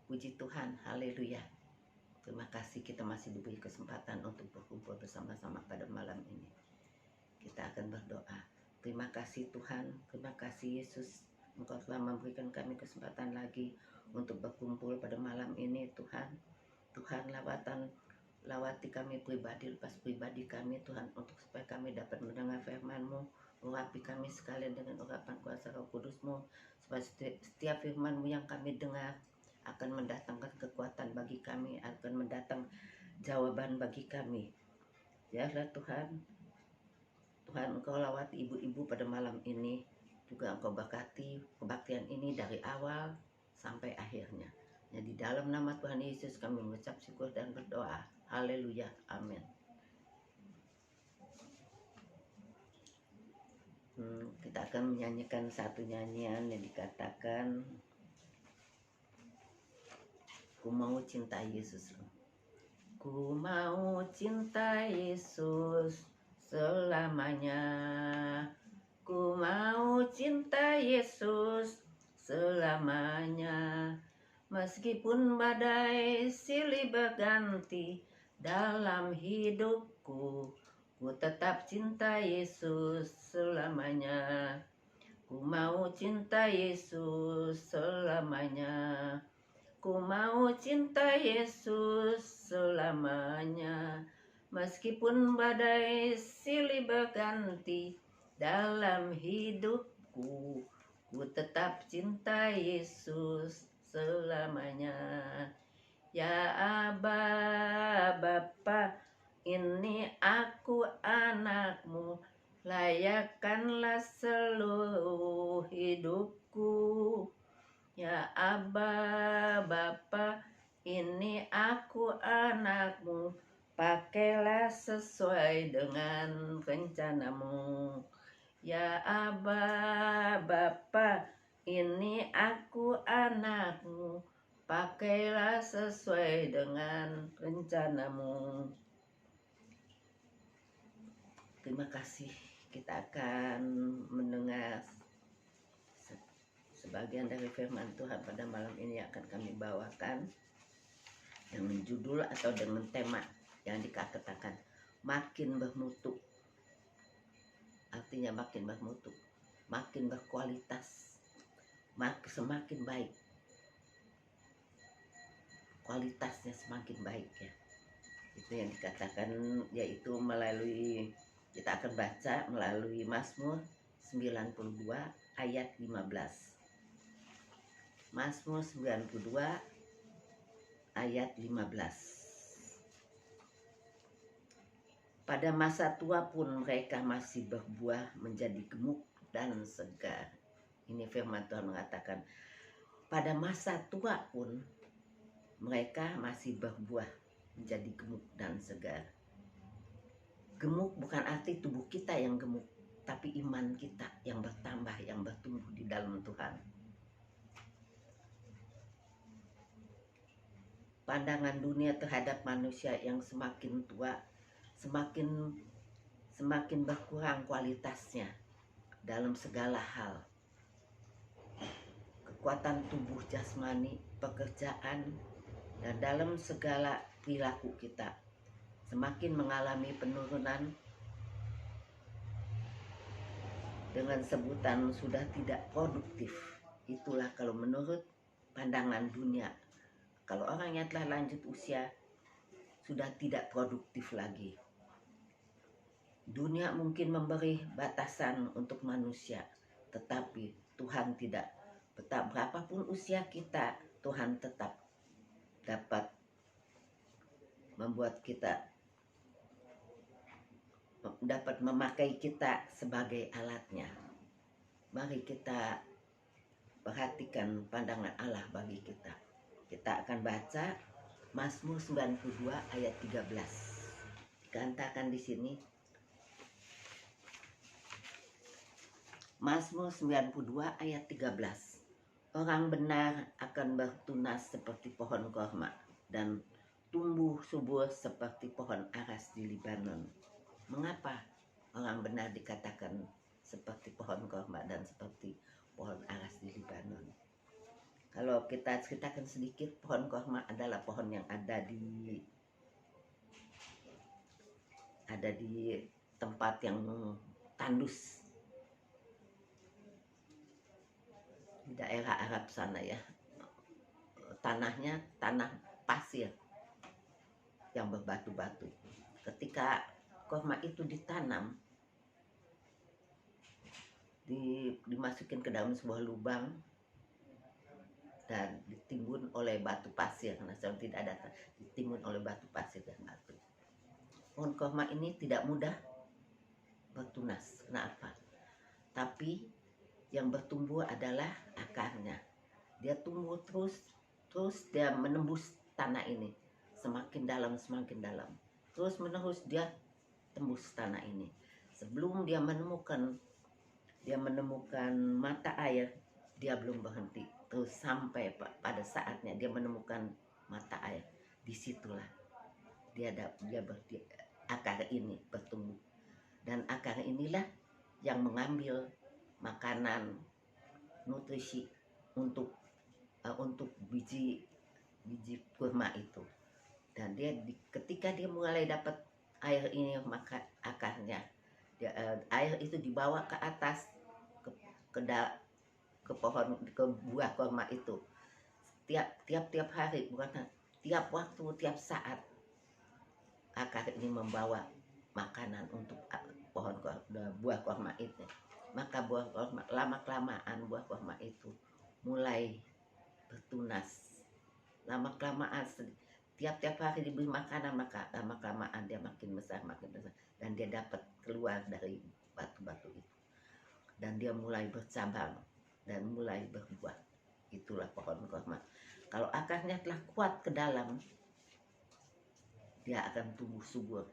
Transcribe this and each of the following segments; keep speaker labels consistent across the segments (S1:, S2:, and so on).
S1: Puji Tuhan, haleluya. Terima kasih kita masih diberi kesempatan untuk berkumpul bersama-sama pada malam ini. Kita akan berdoa. Terima kasih Tuhan, terima kasih Yesus. Engkau telah memberikan kami kesempatan lagi untuk berkumpul pada malam ini Tuhan. Tuhan lawati kami pribadi, lepas pribadi kami Tuhan, untuk supaya kami dapat mendengar firman-Mu. Urapi kami sekalian dengan urapan kuasa Roh Kudus-Mu, supaya setiap firman-Mu yang kami dengar akan mendatangkan kekuatan bagi kami, akan mendatang jawaban bagi kami. Ya Tuhan, Tuhan Engkau lawati ibu-ibu pada malam ini, juga Engkau berkati kebaktian ini dari awal sampai akhirnya. Ya, di dalam nama Tuhan Yesus kami mengucap syukur dan berdoa. Haleluya, amin. Kita akan menyanyikan satu nyanyian yang dikatakan Ku mau cinta Yesus. Ku mau cinta Yesus selamanya. Ku mau cinta Yesus selamanya. Meskipun badai silih berganti dalam hidupku, ku tetap cinta Yesus selamanya. Ku mau cinta Yesus selamanya. Ku mau cinta Yesus selamanya. Meskipun badai silih berganti dalam hidupku, ku tetap cinta Yesus selamanya. Ya Aba, Bapa, ini aku anakmu, layakkanlah seluruh hidupku. Ya Aba, Bapa, ini aku anakmu, pakailah sesuai dengan rencanamu. Ya Aba, Bapa, ini aku anakmu, pakailah sesuai dengan rencanamu. Terima kasih. Kita akan mendengar sebagian dari firman Tuhan pada malam ini akan kami bawakan dengan judul atau dengan tema yang dikatakan makin bermutu. Artinya makin bermutu, makin berkualitas, semakin baik. Kualitasnya semakin baik ya. Itu yang dikatakan, yaitu melalui, kita akan baca melalui Mazmur 92 ayat 15. Mazmur 92 ayat 15. Pada masa tua pun mereka masih berbuah menjadi gemuk dan segar. Ini firman Tuhan mengatakan, pada masa tua pun mereka masih berbuah menjadi gemuk dan segar. Gemuk bukan arti tubuh kita yang gemuk, tapi iman kita yang bertambah, yang bertumbuh di dalam Tuhan. Pandangan dunia terhadap manusia yang semakin tua, semakin berkurang kualitasnya dalam segala hal. Kekuatan tubuh jasmani, pekerjaan, dan dalam segala perilaku kita semakin mengalami penurunan dengan sebutan sudah tidak produktif. Itulah kalau menurut pandangan dunia. Kalau orang yang telah lanjut usia sudah tidak produktif lagi. Dunia mungkin memberi batasan untuk manusia, tetapi Tuhan tidak. Berapapun usia kita, Tuhan tetap dapat membuat kita, dapat memakai kita sebagai alatnya. Mari kita perhatikan pandangan Allah bagi kita. Kita akan baca Mazmur 92 ayat 13. Dikatakan di sini, Mazmur 92 ayat 13. Orang benar akan bertunas seperti pohon korma dan tumbuh subur seperti pohon aras di Libanon. Mengapa orang benar dikatakan seperti pohon korma dan seperti pohon aras di Libanon? Kalau kita ceritakan sedikit, pohon korma adalah pohon yang ada di tempat yang tandus di daerah Arab sana ya. Tanahnya tanah pasir yang berbatu-batu. Ketika korma itu ditanam, dimasukin ke dalam sebuah lubang dan ditimbun oleh batu pasir. Karena tidak ada, ditimbun oleh batu pasir dan batu. Pohon korma ini tidak mudah bertunas. Kenapa? Tapi yang bertumbuh adalah akarnya. Dia tumbuh terus dia menembus tanah ini semakin dalam, terus menerus dia tembus tanah ini. Sebelum dia menemukan mata air, dia belum berhenti, terus sampai pada saatnya dia menemukan mata air. Disitulah akar ini bertumbuh, dan akar inilah yang mengambil makanan, nutrisi untuk biji kurma itu. Dan ketika dia mulai dapat air ini, maka akarnya air itu dibawa ke atas ke pohon, ke buah kurma itu. Tiap hari, bukan tiap waktu, tiap saat, akar ini membawa makanan untuk buah kurma itu. Maka lama-kelamaan buah kurma itu mulai bertunas. Lama-kelamaan, tiap hari diberi makanan, maka lama-kelamaan dia makin besar, dan dia dapat keluar dari batu-batu itu, dan dia mulai bercabang dan mulai berbuah. Itulah pohon kurma. Kalau akarnya telah kuat ke dalam, dia akan tumbuh subur,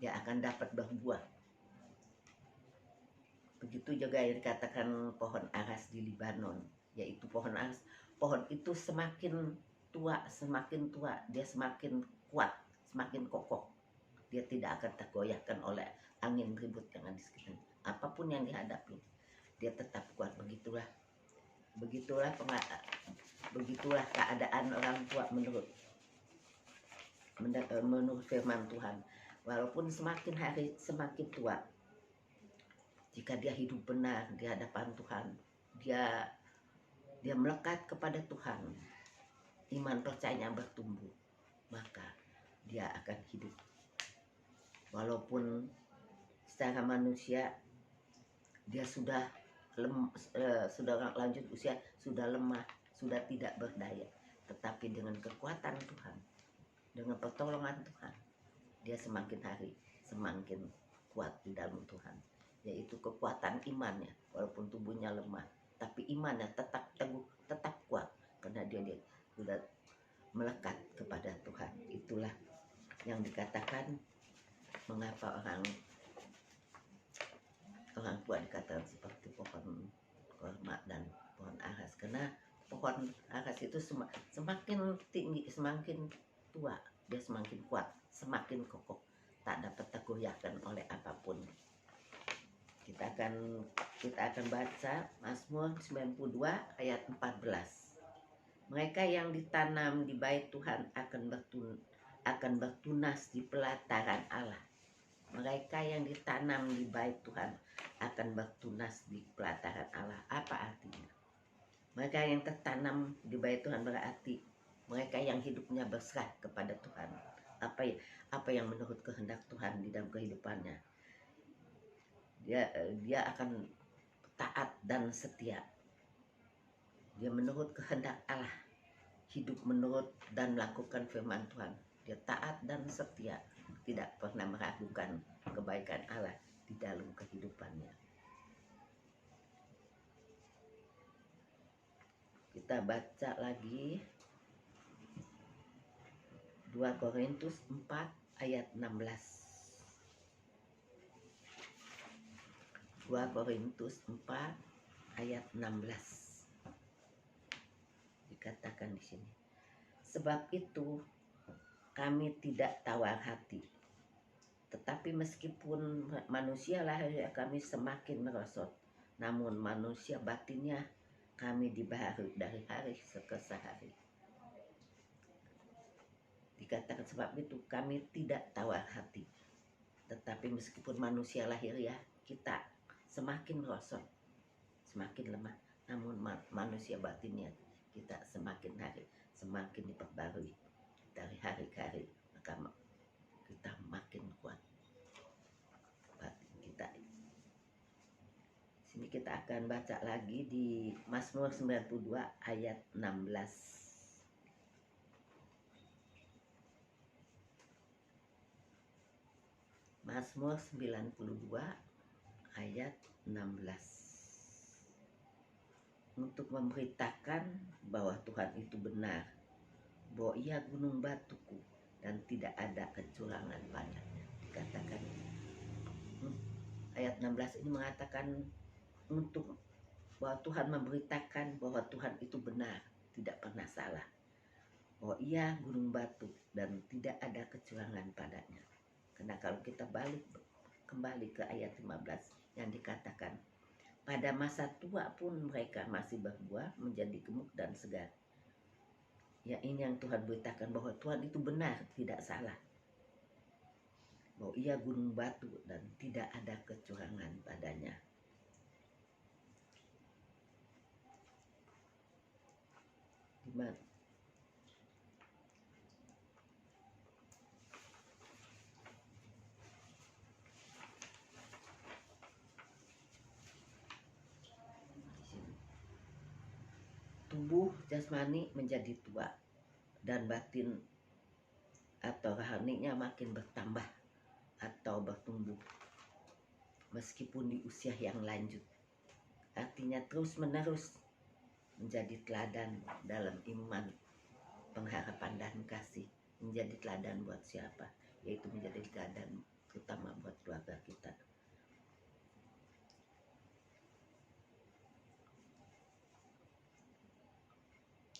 S1: dia akan dapat berbuah. Begitu juga yang dikatakan pohon aras di Libanon, yaitu pohon aras. Pohon itu semakin tua, dia semakin kuat, semakin kokoh. Dia tidak akan tergoyahkan oleh angin ribut yang ada di sekitarnya. Apapun yang dihadapi, dia tetap kuat. Begitulah keadaan orang tua menurut firman Tuhan. Walaupun semakin hari semakin tua, jika dia hidup benar di hadapan Tuhan, dia melekat kepada Tuhan, iman percayanya bertumbuh, maka dia akan hidup. Walaupun secara manusia dia sudah lanjut usia, sudah lemah, sudah tidak berdaya, tetapi dengan kekuatan Tuhan, dengan pertolongan Tuhan, dia semakin hari semakin kuat di dalam Tuhan, yaitu kekuatan imannya. Walaupun tubuhnya lemah, tapi imannya tetap teguh, tetap kuat, karena dia sudah melekat kepada Tuhan. Itulah yang dikatakan mengapa orang tua dikatakan seperti pohon korma dan pohon aras, karena pohon aras itu semakin tinggi, semakin tua, dia semakin kuat, semakin kokoh, tak dapat tergoyahkan oleh apapun. Kita akan baca Mazmur 92 ayat 14. Mereka yang ditanam di bait Tuhan akan bertunas di pelataran Allah. Mereka yang ditanam di bait Tuhan akan bertunas di pelataran Allah. Apa artinya? Mereka yang tertanam di bait Tuhan berarti mereka yang hidupnya berserah kepada Tuhan. Apa yang menurut kehendak Tuhan di dalam kehidupannya. Dia akan taat dan setia. Dia menurut kehendak Allah, hidup menurut dan melakukan firman Tuhan. Dia taat dan setia, tidak pernah meragukan kebaikan Allah di dalam kehidupannya. Kita baca lagi 2 Korintus 4 ayat 16. 2 Korintus 4 ayat 16. Dikatakan di sini, sebab itu kami tidak tawar hati, tetapi meskipun manusia lahir kami semakin merosot, namun manusia batinnya kami dibaharui dari hari ke hari. Dikatakan sebab itu kami tidak tawar hati. Tetapi meskipun manusia lahir ya, kita semakin merosot, semakin lemah. Namun manusia batinnya kita semakin hari, semakin diperbarui dari hari ke hari. Maka kita makin kuat batin kita. Sini kita akan baca lagi di Mazmur 92 ayat 16. Mazmur 92 ayat 16. Untuk memberitakan bahwa Tuhan itu benar, bahwa ia gunung batuku dan tidak ada kecurangan padanya. Dikatakan ayat 16 ini mengatakan untuk bahwa Tuhan memberitakan bahwa Tuhan itu benar, tidak pernah salah, bahwa ia gunung batu dan tidak ada kecurangan padanya. Karena kalau kita balik kembali ke ayat 15 yang dikatakan, pada masa tua pun mereka masih berbuah menjadi gemuk dan segar. Ya, ini yang Tuhan beritakan bahwa Tuhan itu benar, tidak salah. Bahwa ia gunung batu dan tidak ada kecurangan padanya. Gimana? Tubuh jasmani menjadi tua dan batin atau rohaninya makin bertambah atau bertumbuh meskipun di usia yang lanjut. Artinya terus menerus menjadi teladan dalam iman, pengharapan dan kasih. Menjadi teladan buat siapa? Yaitu menjadi teladan terutama buat keluarga kita.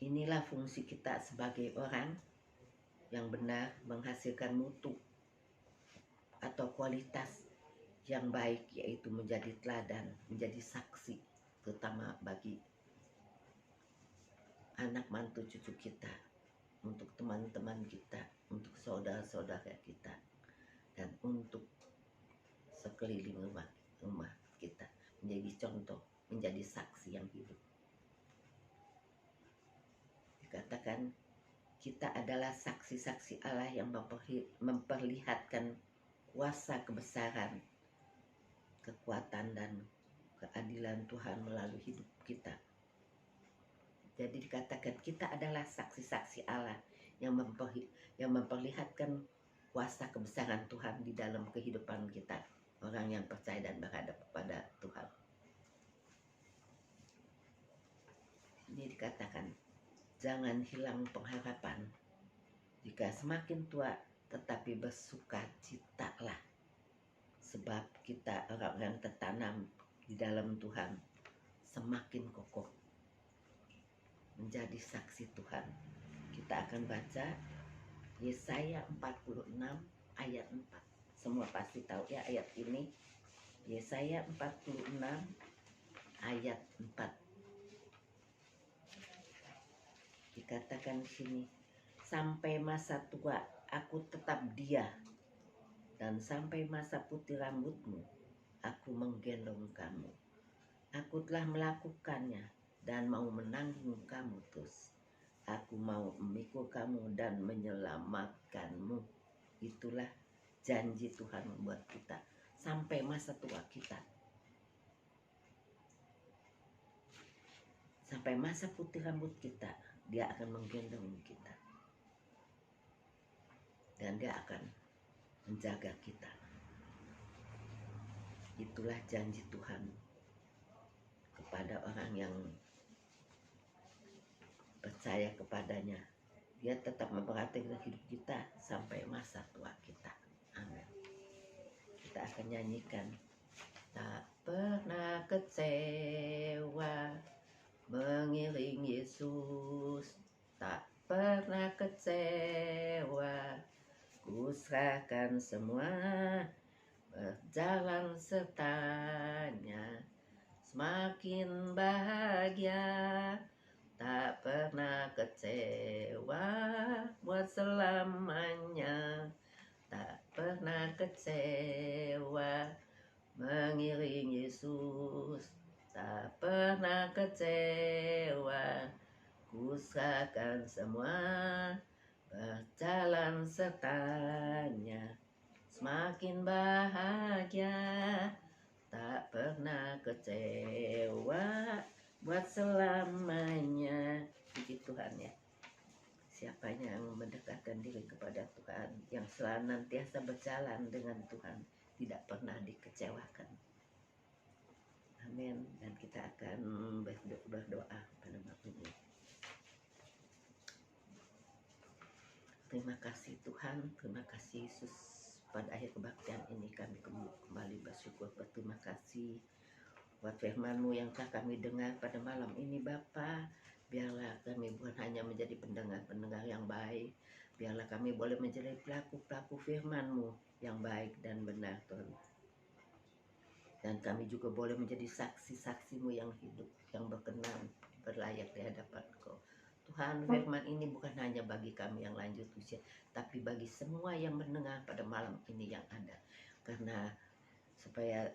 S1: Inilah fungsi kita sebagai orang yang benar, menghasilkan mutu atau kualitas yang baik, yaitu menjadi teladan, menjadi saksi, terutama bagi anak mantu cucu kita, untuk teman-teman kita, untuk saudara-saudara kita, dan untuk sekeliling rumah kita, menjadi contoh, menjadi saksi yang hidup. Dikatakan kita adalah saksi-saksi Allah yang memperlihatkan kuasa kebesaran, kekuatan dan keadilan Tuhan melalui hidup kita. Jadi dikatakan kita adalah saksi-saksi Allah yang memperlihatkan kuasa kebesaran Tuhan di dalam kehidupan kita, orang yang percaya dan berhadap kepada Tuhan. Ini dikatakan jangan hilang pengharapan. Jika semakin tua tetapi bersukacitalah, sebab kita orang-orang tertanam di dalam Tuhan semakin kokoh menjadi saksi Tuhan. Kita akan baca Yesaya 46 ayat 4. Semua pasti tahu ya ayat ini. Yesaya 46 ayat 4. Dikatakan di sini, sampai masa tua aku tetap dia, dan sampai masa putih rambutmu aku menggendong kamu. Aku telah melakukannya dan mau menanggung kamu terus. Aku mau memikul kamu dan menyelamatkanmu. Itulah janji Tuhan membuat kita sampai masa tua kita. Sampai masa putih rambut kita, Dia akan menggendong kita. Dan Dia akan menjaga kita. Itulah janji Tuhan kepada orang yang percaya kepadanya. Dia tetap memperhatikan hidup kita sampai masa tua kita. Amin. Kita akan nyanyikan tak pernah kecewa mengiring Yesus, tak pernah kecewa, ku serahkan semua, berjalan sertanya semakin bahagia, tak pernah kecewa buat selamanya, tak pernah kecewa mengiring Yesus, tak pernah kecewa, ku serahkan semua berjalan sertanya, semakin bahagia, tak pernah kecewa buat selamanya. Puji Tuhan ya. Siapa yang mendekatkan diri kepada Tuhan, yang senantiasa berjalan dengan Tuhan, tidak pernah dikecewakan. Amin. Dan kita akan berdoa pada malam ini. Terima kasih Tuhan, terima kasih Yesus. Pada akhir kebaktian ini kami kembali bersyukur, berterima kasih buat firman-Mu yang telah kami dengar pada malam ini Bapa. Biarlah kami bukan hanya menjadi pendengar-pendengar yang baik, biarlah kami boleh menjadi pelaku-pelaku firman-Mu yang baik dan benar Tuhan. Dan kami juga boleh menjadi saksi-saksi-Mu yang hidup, yang berkenan, berlayak di hadapan Kau. Tuhan, firman ini bukan hanya bagi kami yang lanjut usia, tapi bagi semua yang mendengar pada malam ini yang ada. Karena supaya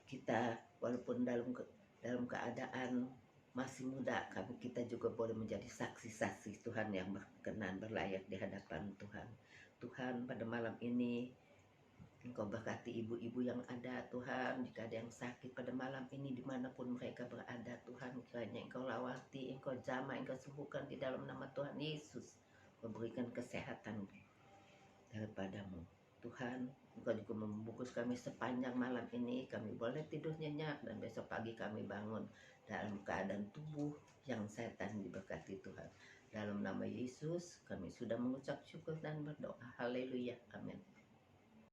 S1: kita walaupun dalam keadaan masih muda, kita juga boleh menjadi saksi-saksi Tuhan yang berkenan, berlayak di hadapan Tuhan. Tuhan, pada malam ini Engkau berkati ibu-ibu yang ada Tuhan, jika ada yang sakit pada malam ini dimanapun mereka berada Tuhan, kiranya Engkau lawati, Engkau jamah, Engkau sembuhkan di dalam nama Tuhan Yesus. Engkau berikan kesehatan daripada-Mu Tuhan. Engkau juga membungkus kami sepanjang malam ini, kami boleh tidur nyenyak dan besok pagi kami bangun dalam keadaan tubuh yang setan diberkati Tuhan. Dalam nama Yesus kami sudah mengucap syukur dan berdoa. Haleluya, amin.